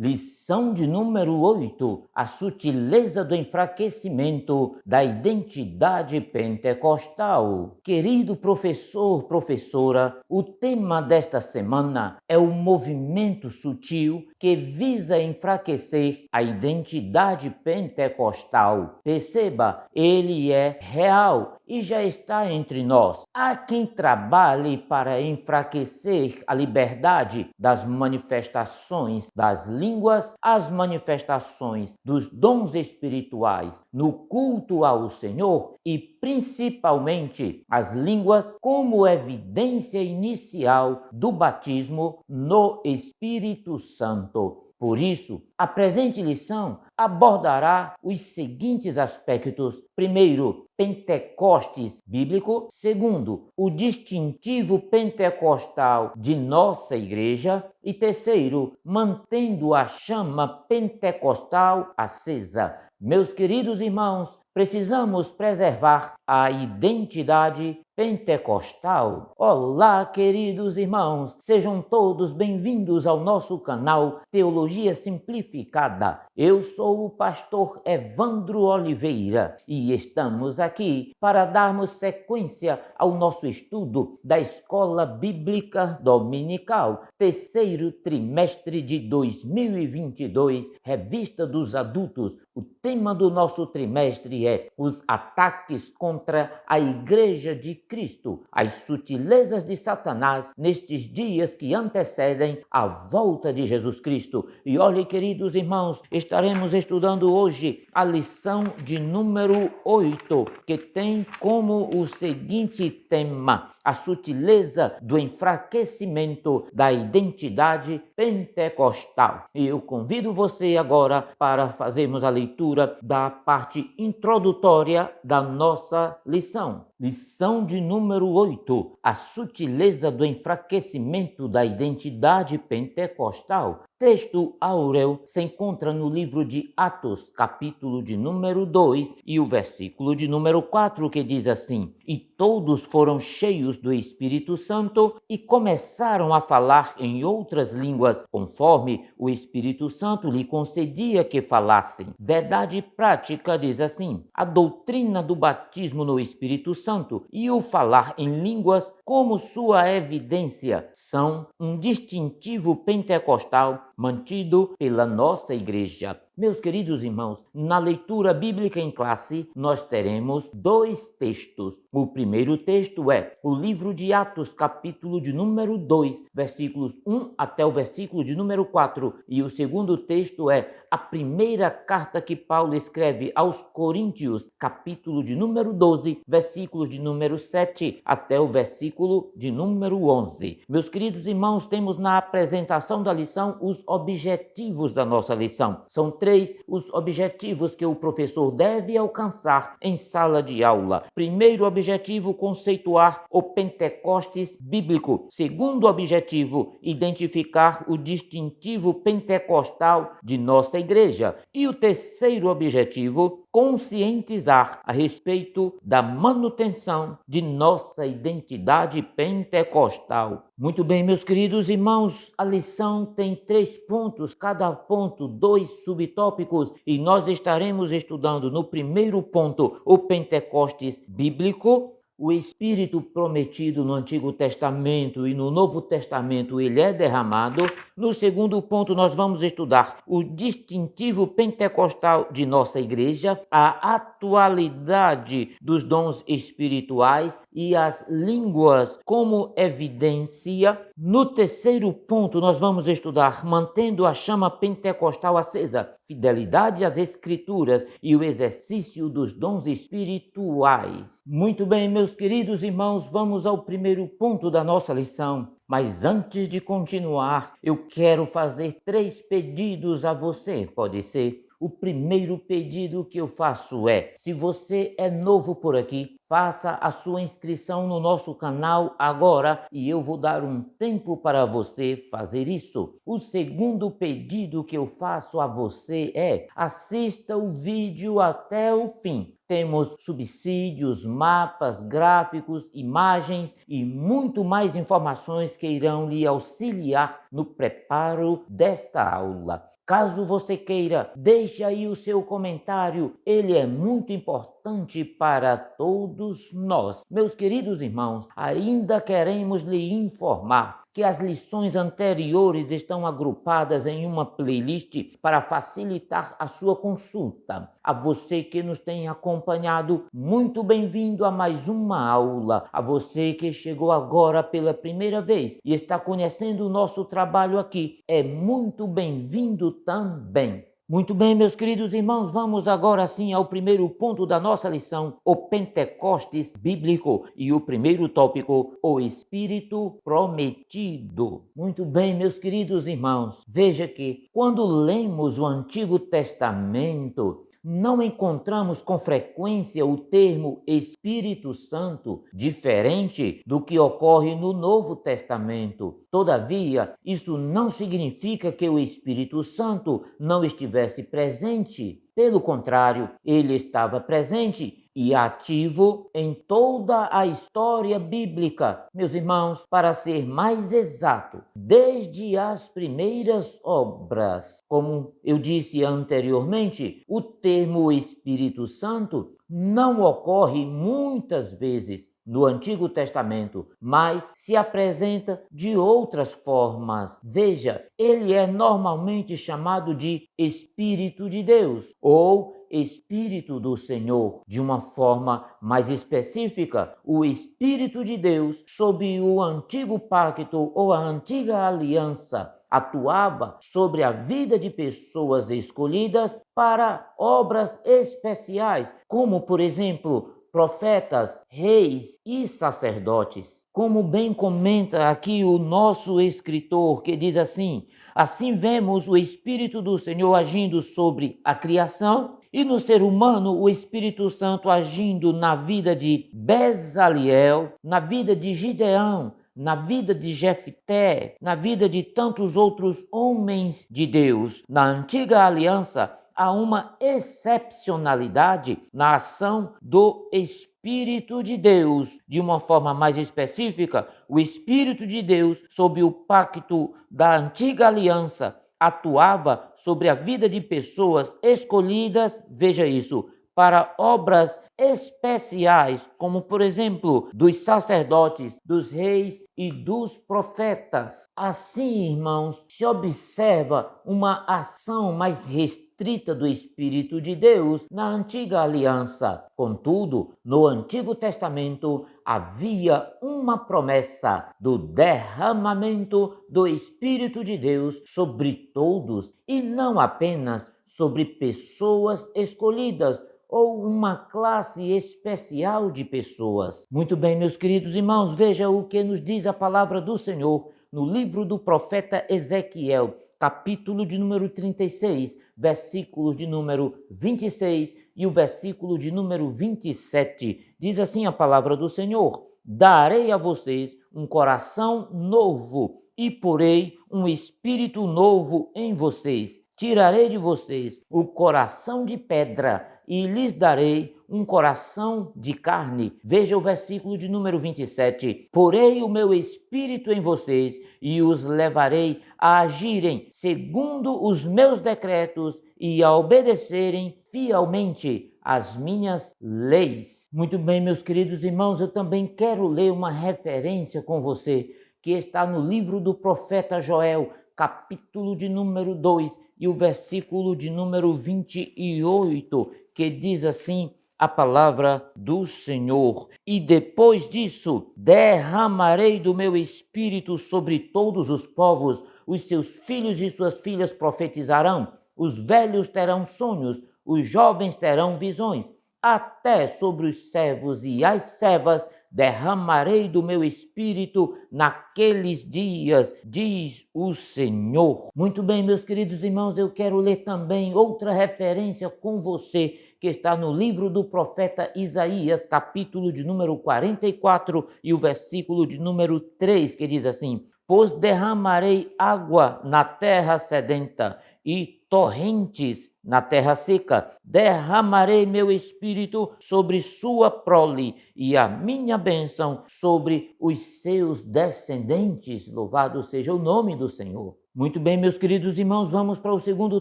Lição de número 8: a sutileza do enfraquecimento da identidade pentecostal. Querido professor, professora, o tema desta semana é o movimento sutil que visa enfraquecer a identidade pentecostal. Perceba, ele é real e já está entre nós. Há quem trabalhe para enfraquecer a liberdade das manifestações das línguas, as manifestações dos dons espirituais no culto ao Senhor e principalmente as línguas como evidência inicial do batismo no Espírito Santo. Por isso, a presente lição abordará os seguintes aspectos. Primeiro, Pentecostes bíblico. Segundo, o distintivo pentecostal de nossa igreja. E terceiro, mantendo a chama pentecostal acesa. Meus queridos irmãos, precisamos preservar a identidade pentecostal. Olá, queridos irmãos, sejam todos bem-vindos ao nosso canal Teologia Simplificada. Eu sou o pastor Evandro Oliveira e estamos aqui para darmos sequência ao nosso estudo da Escola Bíblica Dominical, terceiro trimestre de 2022, Revista dos Adultos. O tema do nosso trimestre é os ataques contra a Igreja de Cristo, as sutilezas de Satanás nestes dias que antecedem a volta de Jesus Cristo. E olhe, queridos irmãos, estaremos estudando hoje a lição de número 8, que tem como o seguinte tema: a sutileza do enfraquecimento da identidade pentecostal. E eu convido você agora para fazermos a leitura da parte introdutória da nossa lição. Lição de número 8: a sutileza do enfraquecimento da identidade pentecostal. Texto áureo se encontra no livro de Atos, capítulo de número 2 e o versículo de número 4, que diz assim: E todos foram cheios do Espírito Santo e começaram a falar em outras línguas, conforme o Espírito Santo lhe concedia que falassem. Verdade prática diz assim: a doutrina do batismo no Espírito Santo e o falar em línguas como sua evidência são um distintivo pentecostal mantido pela nossa igreja. Meus queridos irmãos, na leitura bíblica em classe, nós teremos dois textos. O primeiro texto é o livro de Atos, capítulo de número 2, versículos 1 até o versículo de número 4. E o segundo texto é a primeira carta que Paulo escreve aos Coríntios, capítulo de número 12, versículos de número 7 até o versículo de número 11. Meus queridos irmãos, temos na apresentação da lição os objetivos da nossa lição. São três os objetivos que o professor deve alcançar em sala de aula. Primeiro objetivo, conceituar o Pentecostes bíblico. Segundo objetivo, identificar o distintivo pentecostal de nossa igreja. E o terceiro objetivo, conscientizar a respeito da manutenção de nossa identidade pentecostal. Muito bem, meus queridos irmãos, a lição tem 3 pontos, cada ponto 2 subtópicos, e nós estaremos estudando no primeiro ponto o Pentecostes bíblico. O Espírito prometido no Antigo Testamento e no Novo Testamento ele é derramado. No segundo ponto, nós vamos estudar o distintivo pentecostal de nossa igreja, a atualidade dos dons espirituais e as línguas como evidência. No terceiro ponto, nós vamos estudar mantendo a chama pentecostal acesa, fidelidade às Escrituras e o exercício dos dons espirituais. Muito bem, meus queridos irmãos, vamos ao primeiro ponto da nossa lição. Mas antes de continuar, eu quero fazer 3 pedidos a você, pode ser? O primeiro pedido que eu faço é: se você é novo por aqui, faça a sua inscrição no nosso canal agora e eu vou dar um tempo para você fazer isso. O segundo pedido que eu faço a você é: assista o vídeo até o fim. Temos subsídios, mapas, gráficos, imagens e muito mais informações que irão lhe auxiliar no preparo desta aula. Caso você queira, deixe aí o seu comentário, ele é muito importante para todos nós. Meus queridos irmãos, ainda queremos lhe informar que as lições anteriores estão agrupadas em uma playlist para facilitar a sua consulta. A você que nos tem acompanhado, muito bem-vindo a mais uma aula. A você que chegou agora pela primeira vez e está conhecendo o nosso trabalho aqui, é muito bem-vindo também. Muito bem, meus queridos irmãos, vamos agora sim ao primeiro ponto da nossa lição, o Pentecostes bíblico, e o primeiro tópico, o Espírito prometido. Muito bem, meus queridos irmãos, veja que quando lemos o Antigo Testamento, não encontramos com frequência o termo Espírito Santo, diferente do que ocorre no Novo Testamento. Todavia, isso não significa que o Espírito Santo não estivesse presente. Pelo contrário, ele estava presente e ativo em toda a história bíblica. Meus irmãos, para ser mais exato, desde as primeiras obras. Como eu disse anteriormente, o termo Espírito Santo não ocorre muitas vezes no Antigo Testamento, mas se apresenta de outras formas. Veja, ele é normalmente chamado de Espírito de Deus ou Espírito do Senhor. De uma forma mais específica, o Espírito de Deus, sob o antigo pacto ou a antiga aliança, atuava sobre a vida de pessoas escolhidas para obras especiais, como, por exemplo, profetas, reis e sacerdotes. Como bem comenta aqui o nosso escritor, que diz assim: assim vemos o Espírito do Senhor agindo sobre a criação, e no ser humano o Espírito Santo agindo na vida de Bezaliel, na vida de Gideão, na vida de Jefté, na vida de tantos outros homens de Deus. Na antiga aliança, há uma excepcionalidade na ação do Espírito de Deus. De uma forma mais específica, o Espírito de Deus, sob o pacto da antiga aliança, atuava sobre a vida de pessoas escolhidas, veja isso, para obras especiais, como, por exemplo, dos sacerdotes, dos reis e dos profetas. Assim, irmãos, se observa uma ação mais restrita do Espírito de Deus na antiga aliança. Contudo, no Antigo Testamento havia uma promessa do derramamento do Espírito de Deus sobre todos e não apenas sobre pessoas escolhidas ou uma classe especial de pessoas. Muito bem, meus queridos irmãos, veja o que nos diz a palavra do Senhor no livro do profeta Ezequiel, capítulo de número 36, versículos de número 26 e o versículo de número 27. Diz assim a palavra do Senhor: darei a vocês um coração novo e porei um espírito novo em vocês. Tirarei de vocês o coração de pedra e lhes darei um coração de carne. Veja o versículo de número 27. Porei o meu espírito em vocês e os levarei a agirem segundo os meus decretos e a obedecerem fielmente as minhas leis. Muito bem, meus queridos irmãos, eu também quero ler uma referência com você que está no livro do profeta Joel, capítulo de número 2 e o versículo de número 28, que diz assim a palavra do Senhor: e depois disso derramarei do meu espírito sobre todos os povos, os seus filhos e suas filhas profetizarão, os velhos terão sonhos, os jovens terão visões, até sobre os servos e as servas derramarei do meu espírito naqueles dias, diz o Senhor. Muito bem, meus queridos irmãos, eu quero ler também outra referência com você, que está no livro do profeta Isaías, capítulo de número 44 e o versículo de número 3, que diz assim: pois derramarei água na terra sedenta e torrentes na terra seca. Derramarei meu espírito sobre sua prole e a minha bênção sobre os seus descendentes. Louvado seja o nome do Senhor. Muito bem, meus queridos irmãos, vamos para o segundo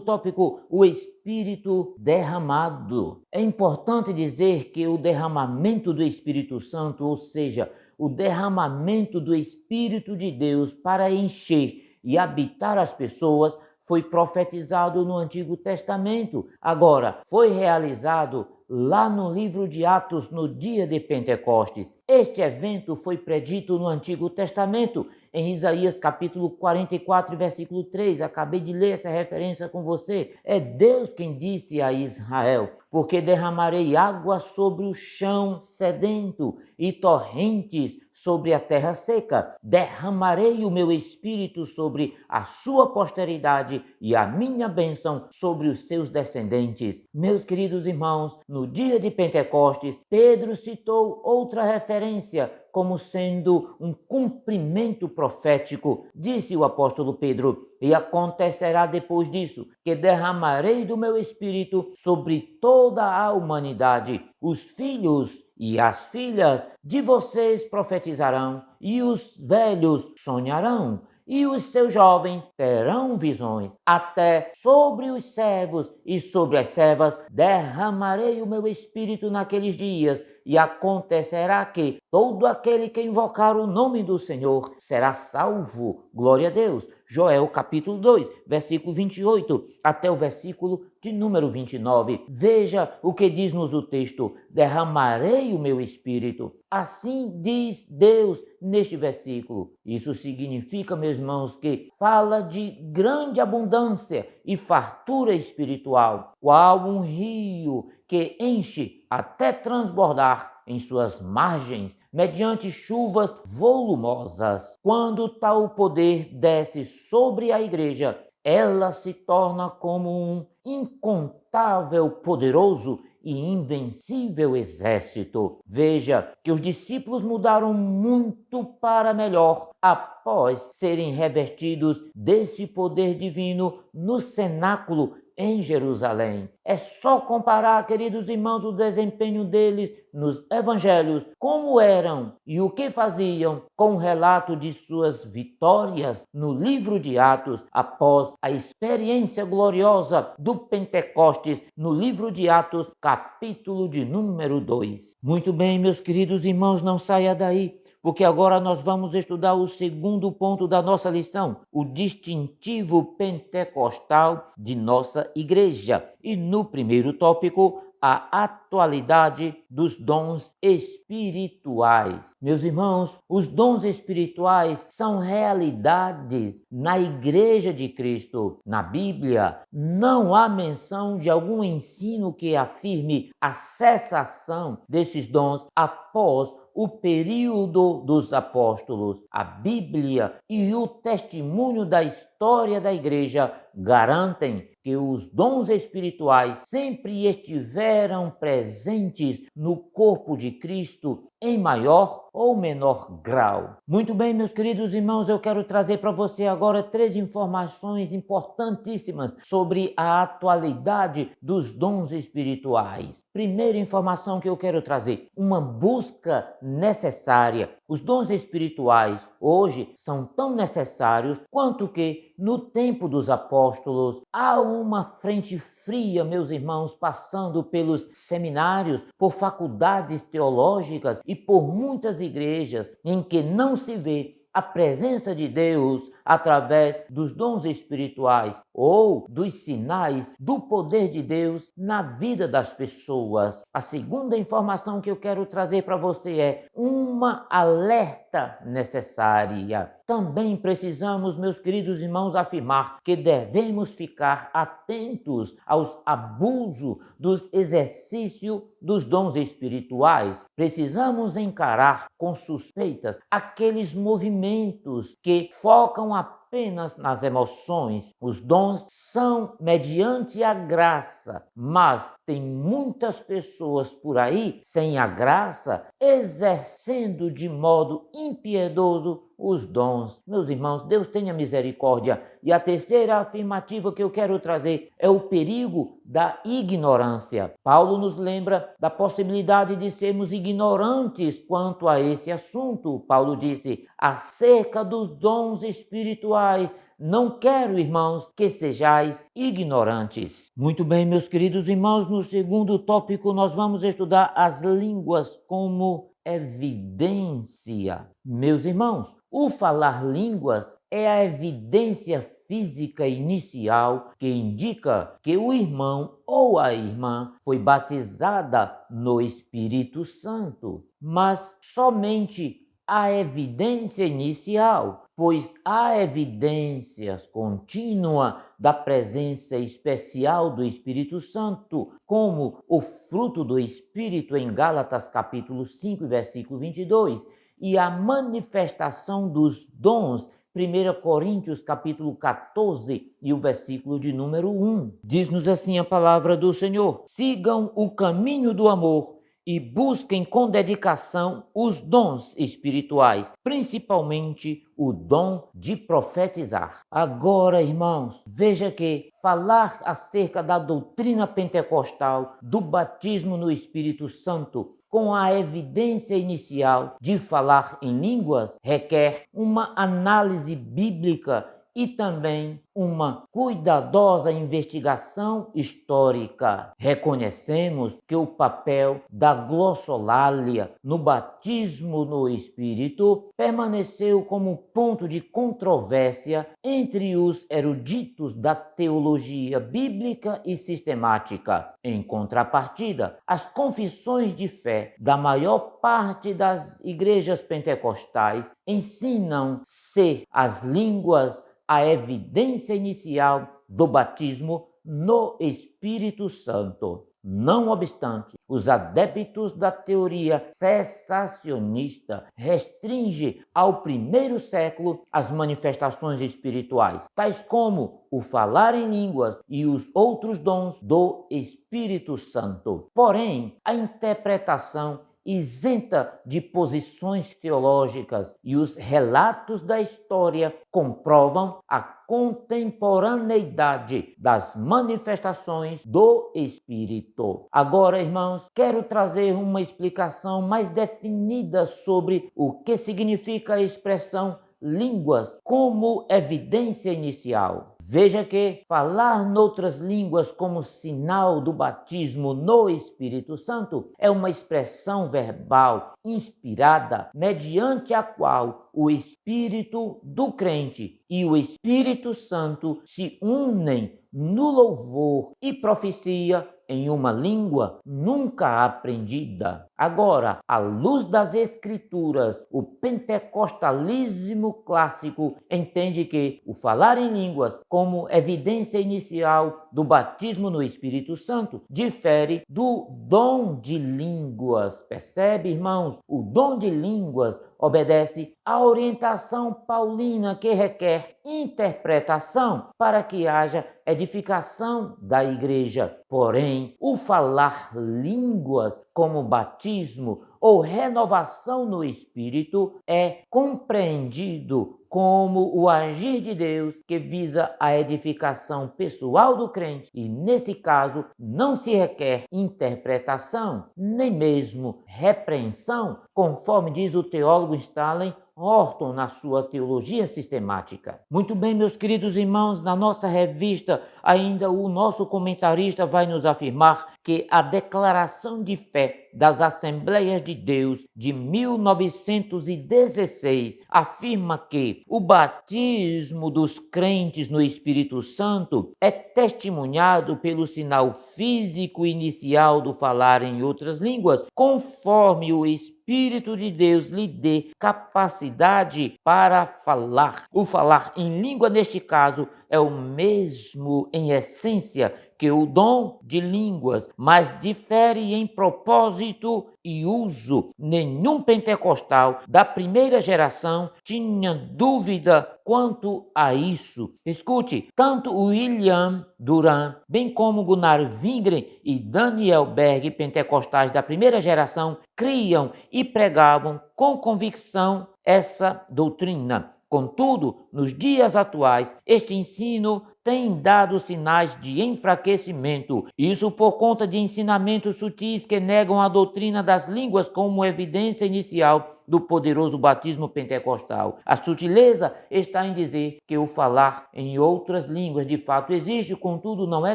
tópico, o Espírito derramado. É importante dizer que o derramamento do Espírito Santo, ou seja, o derramamento do Espírito de Deus para encher e habitar as pessoas, foi profetizado no Antigo Testamento. Agora, foi realizado lá no livro de Atos, no dia de Pentecostes. Este evento foi predito no Antigo Testamento, em Isaías capítulo 44, versículo 3. Acabei de ler essa referência com você. É Deus quem disse a Israel: porque derramarei água sobre o chão sedento e torrentes sobre a terra seca. Derramarei o meu espírito sobre a sua posteridade e a minha bênção sobre os seus descendentes. Meus queridos irmãos, no dia de Pentecostes, Pedro citou outra referência como sendo um cumprimento profético. Disse o apóstolo Pedro: e acontecerá depois disso, que derramarei do meu espírito sobre toda a humanidade. Os filhos e as filhas de vocês profetizarão, e os velhos sonharão, e os seus jovens terão visões. Até sobre os servos e sobre as servas derramarei o meu espírito naqueles dias, e acontecerá que todo aquele que invocar o nome do Senhor será salvo. Glória a Deus. Joel capítulo 2, versículo 28 até o versículo de número 29. Veja o que diz-nos o texto: derramarei o meu espírito. Assim diz Deus neste versículo. Isso significa, meus irmãos, que fala de grande abundância e fartura espiritual, qual um rio que enche até transbordar em suas margens, mediante chuvas volumosas. Quando tal poder desce sobre a igreja, ela se torna como um incontável, poderoso e invencível exército. Veja que os discípulos mudaram muito para melhor após serem revestidos desse poder divino no cenáculo em Jerusalém. É só comparar, queridos irmãos, o desempenho deles nos evangelhos, como eram e o que faziam, com o relato de suas vitórias no livro de Atos, após a experiência gloriosa do Pentecostes, no livro de Atos, capítulo de número 2. Muito bem, meus queridos irmãos, não saia daí, porque agora nós vamos estudar o segundo ponto da nossa lição, o distintivo pentecostal de nossa igreja. E no primeiro tópico, a atualidade dos dons espirituais. Meus irmãos, os dons espirituais são realidades na Igreja de Cristo. Na Bíblia, não há menção de algum ensino que afirme a cessação desses dons após o período dos apóstolos. A Bíblia e o testemunho da história da igreja garantem que os dons espirituais sempre estiveram presentes no corpo de Cristo em maior ou menor grau. Muito bem, meus queridos irmãos, eu quero trazer para você agora 3 informações importantíssimas sobre a atualidade dos dons espirituais. Primeira informação que eu quero trazer: uma busca necessária. Os dons espirituais hoje são tão necessários quanto que no tempo dos apóstolos. Há uma frente fria, meus irmãos, passando pelos seminários, por faculdades teológicas e por muitas igrejas em que não se vê a presença de Deus através dos dons espirituais ou dos sinais do poder de Deus na vida das pessoas. A segunda informação que eu quero trazer para você é uma alerta necessária. Também precisamos, meus queridos irmãos, afirmar que devemos ficar atentos aos abusos dos exercícios dos dons espirituais. Precisamos encarar com suspeitas aqueles movimentos que focam apenas nas emoções. Os dons são mediante a graça, mas tem muitas pessoas por aí sem a graça, exercendo de modo impiedoso os dons. Meus irmãos, Deus tenha misericórdia. E a terceira afirmativa que eu quero trazer é o perigo da ignorância. Paulo nos lembra da possibilidade de sermos ignorantes quanto a esse assunto. Paulo disse: acerca dos dons espirituais Não quero, irmãos, que sejais ignorantes. Muito bem, meus queridos irmãos, no segundo tópico nós vamos estudar as línguas como evidência. Meus irmãos, o falar línguas é a evidência física inicial que indica que o irmão ou a irmã foi batizada no Espírito Santo. Mas somente a evidência inicial, pois há evidências contínuas da presença especial do Espírito Santo, como o fruto do Espírito em Gálatas capítulo 5, versículo 22, e a manifestação dos dons 1 Coríntios capítulo 14 e o versículo de número 1. Diz-nos assim a palavra do Senhor: sigam o caminho do amor e busquem com dedicação os dons espirituais, principalmente o dom de profetizar. Agora, irmãos, veja que falar acerca da doutrina pentecostal, do batismo no Espírito Santo, com a evidência inicial de falar em línguas, requer uma análise bíblica e também uma cuidadosa investigação histórica. Reconhecemos que o papel da glossolalia no batismo no Espírito permaneceu como ponto de controvérsia entre os eruditos da teologia bíblica e sistemática. Em contrapartida, as confissões de fé da maior parte das igrejas pentecostais ensinam ser as línguas a evidência inicial do batismo no Espírito Santo. Não obstante, os adeptos da teoria cessacionista restringem ao primeiro século as manifestações espirituais, tais como o falar em línguas e os outros dons do Espírito Santo. Porém, a interpretação isenta de posições teológicas e os relatos da história comprovam a contemporaneidade das manifestações do Espírito. Agora, irmãos, quero trazer uma explicação mais definida sobre o que significa a expressão línguas como evidência inicial. Veja que falar noutras línguas como sinal do batismo no Espírito Santo é uma expressão verbal inspirada mediante a qual o Espírito do crente e o Espírito Santo se unem no louvor e profecia em uma língua nunca aprendida. Agora, à luz das Escrituras, o pentecostalismo clássico entende que o falar em línguas como evidência inicial do batismo no Espírito Santo difere do dom de línguas. Percebe, irmãos? O dom de línguas obedece à orientação paulina que requer interpretação para que haja edificação da igreja. Porém, o falar línguas como batismo ou renovação no Espírito é compreendido como o agir de Deus que visa a edificação pessoal do crente e, nesse caso, não se requer interpretação, nem mesmo repreensão, conforme diz o teólogo Stanley Horton na sua teologia sistemática. Muito bem, meus queridos irmãos, na nossa revista, ainda o nosso comentarista vai nos afirmar que a Declaração de Fé das Assembleias de Deus de 1916 afirma que o batismo dos crentes no Espírito Santo é testemunhado pelo sinal físico inicial do falar em outras línguas, conforme o Espírito de Deus lhe dê capacidade para falar. O falar em língua, neste caso, é o mesmo em essência que o dom de línguas, mas difere em propósito e uso. Nenhum pentecostal da primeira geração tinha dúvida quanto a isso. Escute, tanto William Duran, bem como Gunnar Wingren e Daniel Berg, pentecostais da primeira geração, criam e pregavam com convicção essa doutrina. Contudo, nos dias atuais, este ensino tem dado sinais de enfraquecimento, isso por conta de ensinamentos sutis que negam a doutrina das línguas como evidência inicial do poderoso batismo pentecostal. A sutileza está em dizer que o falar em outras línguas de fato existe, contudo não é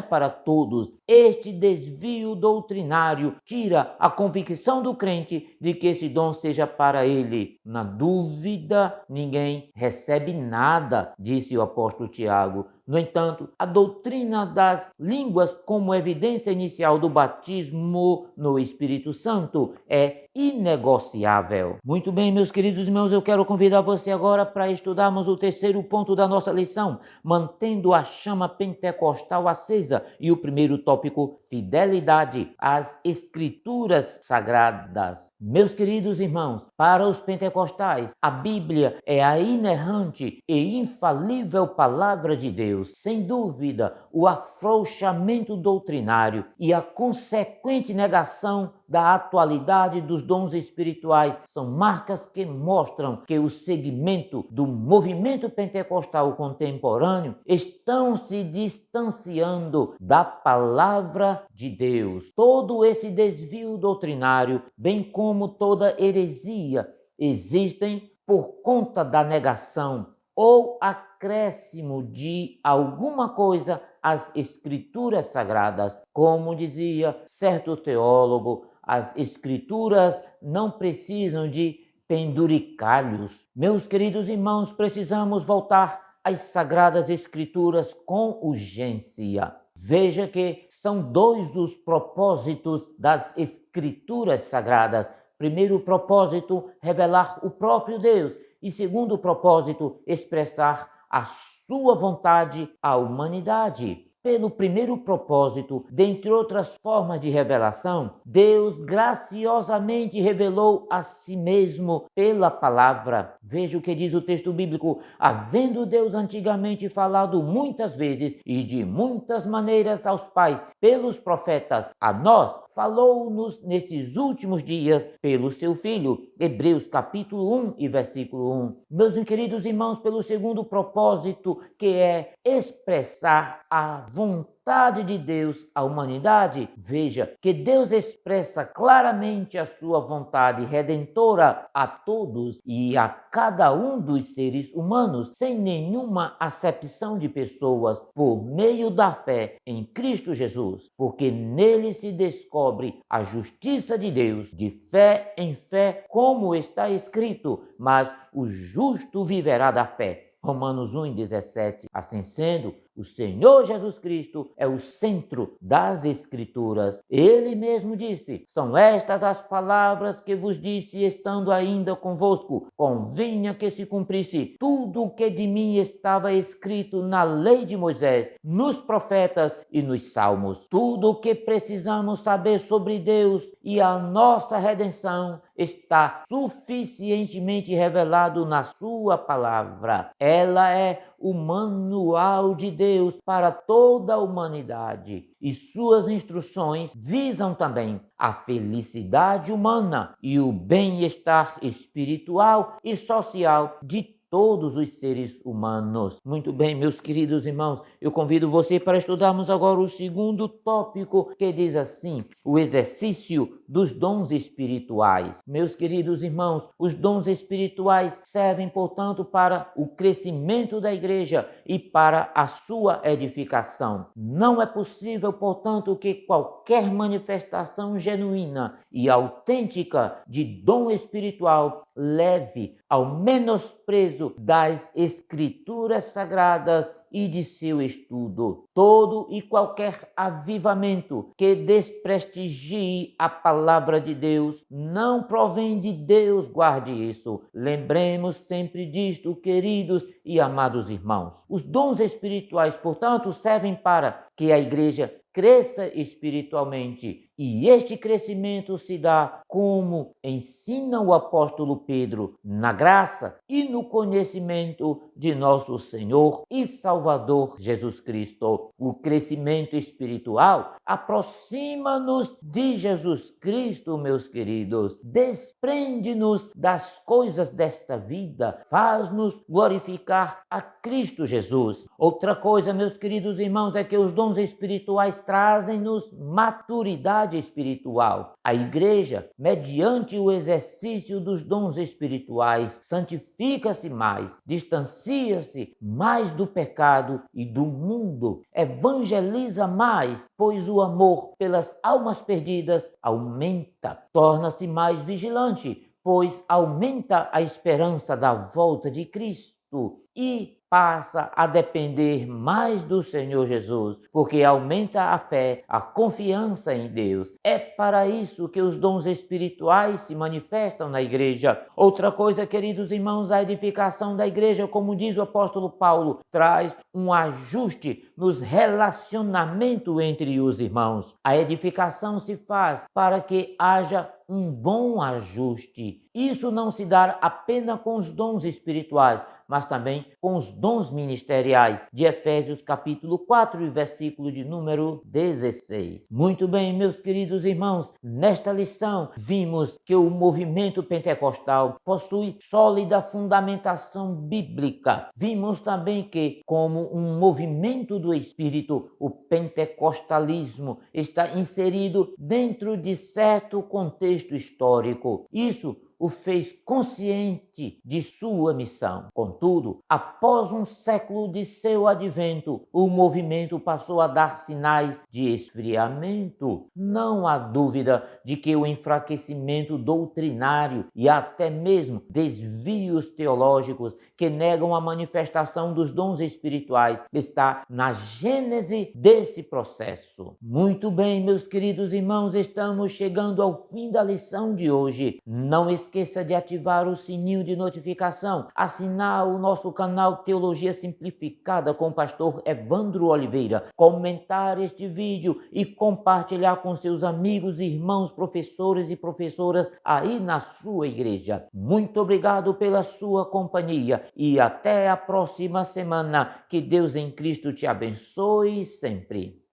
para todos. Este desvio doutrinário tira a convicção do crente de que esse dom seja para ele. Na dúvida, ninguém recebe nada, disse o apóstolo Tiago. No entanto, a doutrina das línguas como evidência inicial do batismo no Espírito Santo é inegociável. Muito bem, meus queridos irmãos, eu quero convidar você agora para estudarmos o terceiro ponto da nossa lição, mantendo a chama pentecostal acesa, e o primeiro tópico, fidelidade às Escrituras Sagradas. Meus queridos irmãos, para os pentecostais, a Bíblia é a inerrante e infalível palavra de Deus. Sem dúvida, o afrouxamento doutrinário e a consequente negação da atualidade dos dons espirituais são marcas que mostram que o segmento do movimento pentecostal contemporâneo estão se distanciando da palavra de Deus. Todo esse desvio doutrinário, bem como toda heresia, existem por conta da negação ou acréscimo de alguma coisa às Escrituras Sagradas. Como dizia certo teólogo, as Escrituras não precisam de penduricalhos. Meus queridos irmãos, precisamos voltar às Sagradas Escrituras com urgência. Veja que são dois os propósitos das Escrituras Sagradas. Primeiro propósito, revelar o próprio Deus. E segundo propósito, expressar a sua vontade à humanidade. Pelo primeiro propósito, dentre outras formas de revelação, Deus graciosamente revelou a si mesmo pela palavra. Veja o que diz o texto bíblico: havendo Deus antigamente falado muitas vezes e de muitas maneiras aos pais pelos profetas, a nós falou-nos nesses últimos dias pelo seu Filho. Hebreus capítulo 1 e versículo 1. Meus queridos irmãos, pelo segundo propósito, que é expressar a vontade de Deus à humanidade, veja que Deus expressa claramente a sua vontade redentora a todos e a cada um dos seres humanos, sem nenhuma acepção de pessoas, por meio da fé em Cristo Jesus, porque nele se descobre a justiça de Deus, de fé em fé, como está escrito, mas o justo viverá da fé. Romanos 1:17. Assim sendo, o Senhor Jesus Cristo é o centro das Escrituras. Ele mesmo disse: são estas as palavras que vos disse estando ainda convosco. Convinha que se cumprisse tudo o que de mim estava escrito na lei de Moisés, nos profetas e nos salmos. Tudo o que precisamos saber sobre Deus e a nossa redenção está suficientemente revelado na sua palavra. Ela é o manual de Deus para toda a humanidade, e suas instruções visam também a felicidade humana e o bem-estar espiritual e social de todos os seres humanos. Muito bem, meus queridos irmãos, eu convido você para estudarmos agora o segundo tópico, que diz assim: o exercício dos dons espirituais. Meus queridos irmãos, os dons espirituais servem, portanto, para o crescimento da igreja e para a sua edificação. Não é possível, portanto, que qualquer manifestação genuína e autêntica de dom espiritual leve ao menosprezo das Escrituras Sagradas e de seu estudo. Todo e qualquer avivamento que desprestigie a palavra de Deus não provém de Deus, guarde isso. Lembremos sempre disto, queridos e amados irmãos. Os dons espirituais, portanto, servem para que a igreja cresça espiritualmente, e este crescimento se dá, como ensina o apóstolo Pedro, na graça e no conhecimento de nosso Senhor e Salvador Jesus Cristo. O crescimento espiritual aproxima-nos de Jesus Cristo, meus queridos, desprende-nos das coisas desta vida, faz-nos glorificar a Cristo Jesus. Outra coisa, meus queridos irmãos, é que os dons espirituais trazem-nos maturidade atividade espiritual. A igreja, mediante o exercício dos dons espirituais, santifica-se mais, distancia-se mais do pecado e do mundo, evangeliza mais, pois o amor pelas almas perdidas aumenta, torna-se mais vigilante, pois aumenta a esperança da volta de Cristo e passa a depender mais do Senhor Jesus, porque aumenta a fé, a confiança em Deus. É para isso que os dons espirituais se manifestam na igreja. Outra coisa, queridos irmãos, a edificação da igreja, como diz o apóstolo Paulo, traz um ajuste nos relacionamentos entre os irmãos. A edificação se faz para que haja um bom ajuste. Isso não se dá apenas com os dons espirituais, mas também com os dons ministeriais, de Efésios capítulo 4, versículo de número 16. Muito bem, meus queridos irmãos, nesta lição vimos que o movimento pentecostal possui sólida fundamentação bíblica. Vimos também que, como um movimento do Espírito, o pentecostalismo está inserido dentro de certo contexto histórico. Isso o fez consciente de sua missão. Contudo, após um século de seu advento, o movimento passou a dar sinais de esfriamento. Não há dúvida de que o enfraquecimento doutrinário e até mesmo desvios teológicos que negam a manifestação dos dons espirituais está na gênese desse processo. Muito bem, meus queridos irmãos, estamos chegando ao fim da lição de hoje. Não esqueça de ativar o sininho de notificação, assinar o nosso canal Teologia Simplificada com o pastor Evandro Oliveira, comentar este vídeo e compartilhar com seus amigos, irmãos, professores e professoras aí na sua igreja. Muito obrigado pela sua companhia e até a próxima semana. Que Deus em Cristo te abençoe sempre.